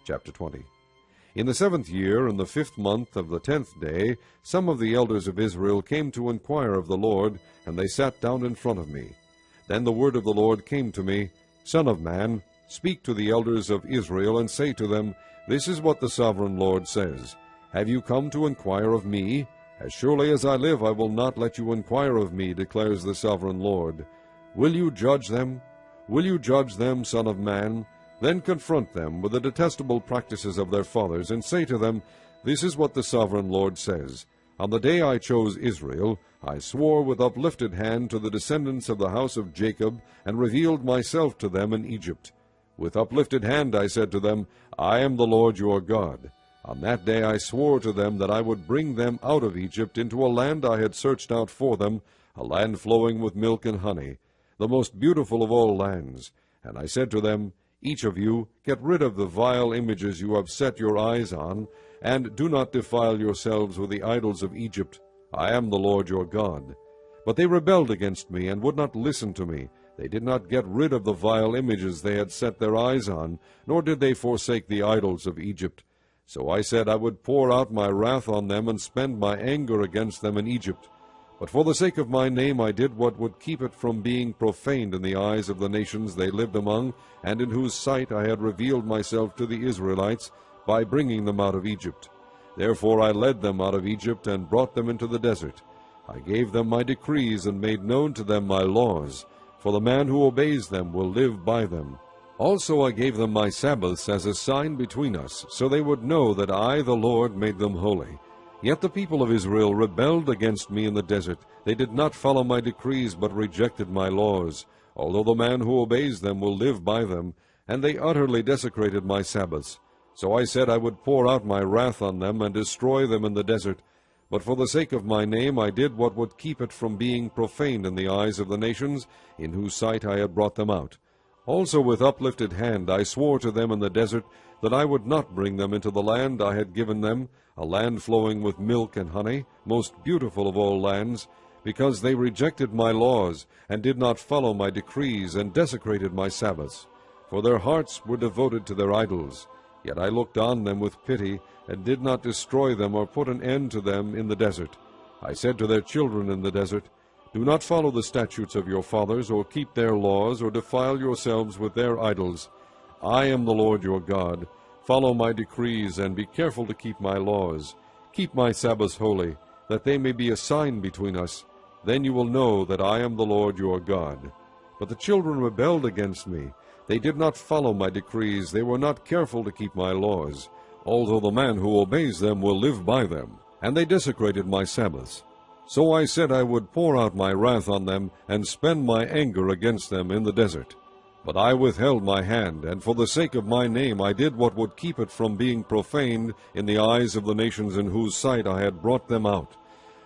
Chapter 20. In the 7th year, in the 5th month of the 10th day, some of the elders of Israel came to inquire of the Lord, and they sat down in front of me. Then the word of the Lord came to me, Son of man, speak to the elders of Israel, and say to them, This is what the sovereign Lord says. Have you come to inquire of me? As surely as I live, I will not let you inquire of me, declares the sovereign Lord. Will you judge them? Will you judge them, son of man? Then confront them with the detestable practices of their fathers, and say to them, This is what the sovereign Lord says. On the day I chose Israel, I swore with uplifted hand to the descendants of the house of Jacob, and revealed myself to them in Egypt. With uplifted hand I said to them, I am the Lord your God. On that day I swore to them that I would bring them out of Egypt into a land I had searched out for them, a land flowing with milk and honey, the most beautiful of all lands. And I said to them, Each of you, get rid of the vile images you have set your eyes on, and do not defile yourselves with the idols of Egypt. I am the Lord your God. But they rebelled against me, and would not listen to me. They did not get rid of the vile images they had set their eyes on, nor did they forsake the idols of Egypt. So I said I would pour out my wrath on them, and spend my anger against them in Egypt. But for the sake of my name I did what would keep it from being profaned in the eyes of the nations they lived among, and in whose sight I had revealed myself to the Israelites, by bringing them out of Egypt. Therefore I led them out of Egypt, and brought them into the desert. I gave them my decrees, and made known to them my laws, for the man who obeys them will live by them. Also I gave them my Sabbaths as a sign between us, so they would know that I, the Lord, made them holy. Yet the people of Israel rebelled against me in the desert. They did not follow my decrees, but rejected my laws, although the man who obeys them will live by them, and they utterly desecrated my Sabbaths. So I said I would pour out my wrath on them, and destroy them in the desert. But for the sake of my name I did what would keep it from being profaned in the eyes of the nations, in whose sight I had brought them out. Also with uplifted hand I swore to them in the desert that I would not bring them into the land I had given them, a land flowing with milk and honey, most beautiful of all lands, because they rejected my laws, and did not follow my decrees, and desecrated my Sabbaths. For their hearts were devoted to their idols. Yet I looked on them with pity, and did not destroy them or put an end to them in the desert. I said to their children in the desert, Do not follow the statutes of your fathers, or keep their laws, or defile yourselves with their idols. I am the Lord your God. Follow my decrees, and be careful to keep my laws. Keep my Sabbaths holy, that they may be a sign between us. Then you will know that I am the Lord your God. But the children rebelled against me. They did not follow my decrees. They were not careful to keep my laws, although the man who obeys them will live by them. And they desecrated my Sabbaths. So I said I would pour out my wrath on them, and spend my anger against them in the desert. But I withheld my hand, and for the sake of my name I did what would keep it from being profaned in the eyes of the nations in whose sight I had brought them out.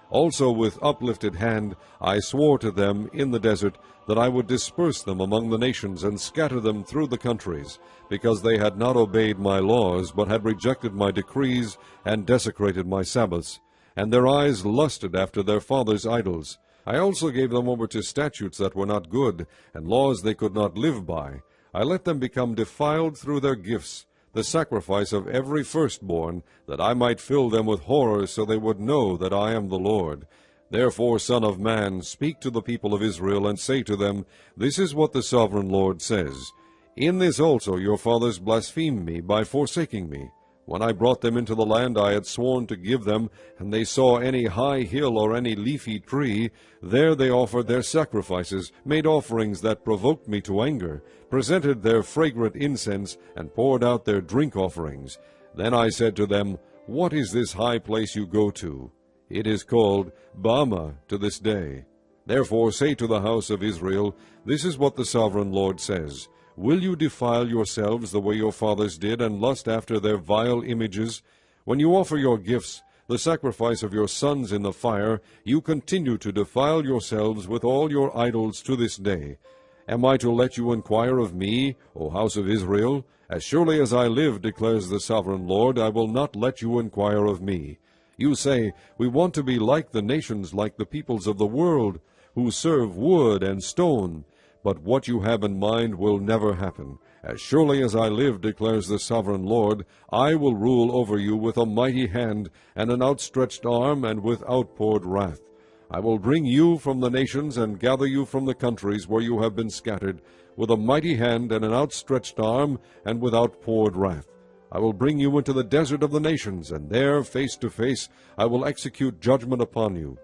Also with uplifted hand I swore to them in the desert that I would disperse them among the nations, and scatter them through the countries, because they had not obeyed my laws, but had rejected my decrees, and desecrated my Sabbaths. And their eyes lusted after their fathers' idols. I also gave them over to statutes that were not good, and laws they could not live by. I let them become defiled through their gifts, the sacrifice of every firstborn, that I might fill them with horror, so they would know that I am the Lord. Therefore, Son of man, speak to the people of Israel, and say to them, This is what the sovereign Lord says. In this also your fathers blasphemed me by forsaking me. When I brought them into the land I had sworn to give them, and they saw any high hill or any leafy tree, there they offered their sacrifices, made offerings that provoked me to anger, presented their fragrant incense, and poured out their drink offerings. Then I said to them, What is this high place you go to? It is called Bama to this day. Therefore say to the house of Israel, This is what the sovereign Lord says. Will you defile yourselves the way your fathers did, and lust after their vile images? When you offer your gifts, the sacrifice of your sons in the fire, you continue to defile yourselves with all your idols to this day. Am I to let you inquire of me, O house of Israel? As surely as I live, declares the sovereign Lord, I will not let you inquire of me. You say, We want to be like the nations, like the peoples of the world, who serve wood and stone. But what you have in mind will never happen. As surely as I live, declares the sovereign Lord, I will rule over you with a mighty hand, and an outstretched arm, and with outpoured wrath. I will bring you from the nations, and gather you from the countries where you have been scattered, with a mighty hand, and an outstretched arm, and with outpoured wrath. I will bring you into the desert of the nations, and there, face to face, I will execute judgment upon you.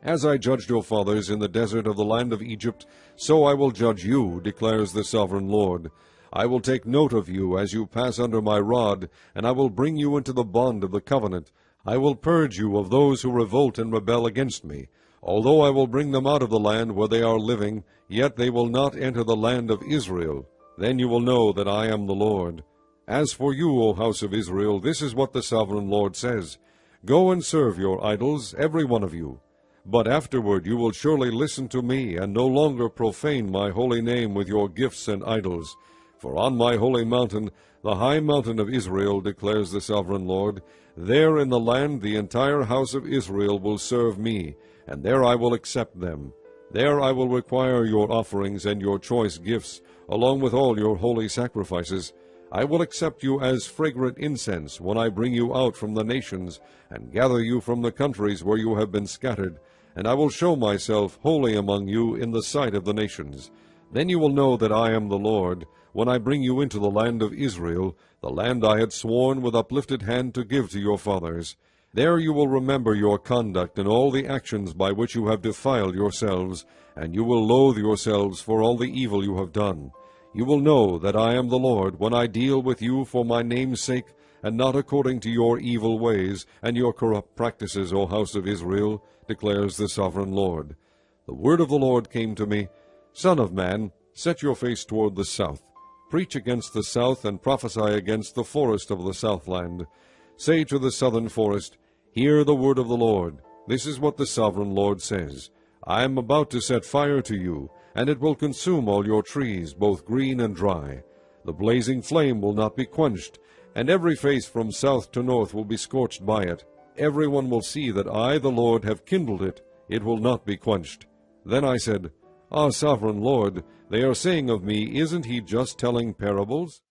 As I judged your fathers in the desert of the land of Egypt, so I will judge you, declares the sovereign Lord. I will take note of you as you pass under my rod, and I will bring you into the bond of the covenant. I will purge you of those who revolt and rebel against me. Although I will bring them out of the land where they are living, yet they will not enter the land of Israel. Then you will know that I am the Lord. As for you, O house of Israel, this is what the sovereign Lord says. Go and serve your idols, every one of you. But afterward you will surely listen to me, and no longer profane my holy name with your gifts and idols. For on my holy mountain, the high mountain of Israel, declares the sovereign Lord, there in the land the entire house of Israel will serve me, and there I will accept them. There I will require your offerings and your choice gifts, along with all your holy sacrifices. I will accept you as fragrant incense when I bring you out from the nations, and gather you from the countries where you have been scattered, and I will show myself holy among you in the sight of the nations. Then you will know that I am the Lord, when I bring you into the land of Israel, the land I had sworn with uplifted hand to give to your fathers. There you will remember your conduct and all the actions by which you have defiled yourselves, and you will loathe yourselves for all the evil you have done. You will know that I am the Lord when I deal with you for my name's sake, and not according to your evil ways and your corrupt practices, O house of Israel, declares the sovereign Lord. The word of the Lord came to me, Son of man, set your face toward the south. Preach against the south, and prophesy against the forest of the southland. Say to the southern forest, Hear the word of the Lord. This is what the sovereign Lord says. I am about to set fire to you, and it will consume all your trees, both green and dry. The blazing flame will not be quenched, and every face from south to north will be scorched by it. Everyone will see that I, the Lord, have kindled it. It will not be quenched. Then I said, Ah, sovereign Lord, they are saying of me, Isn't he just telling parables?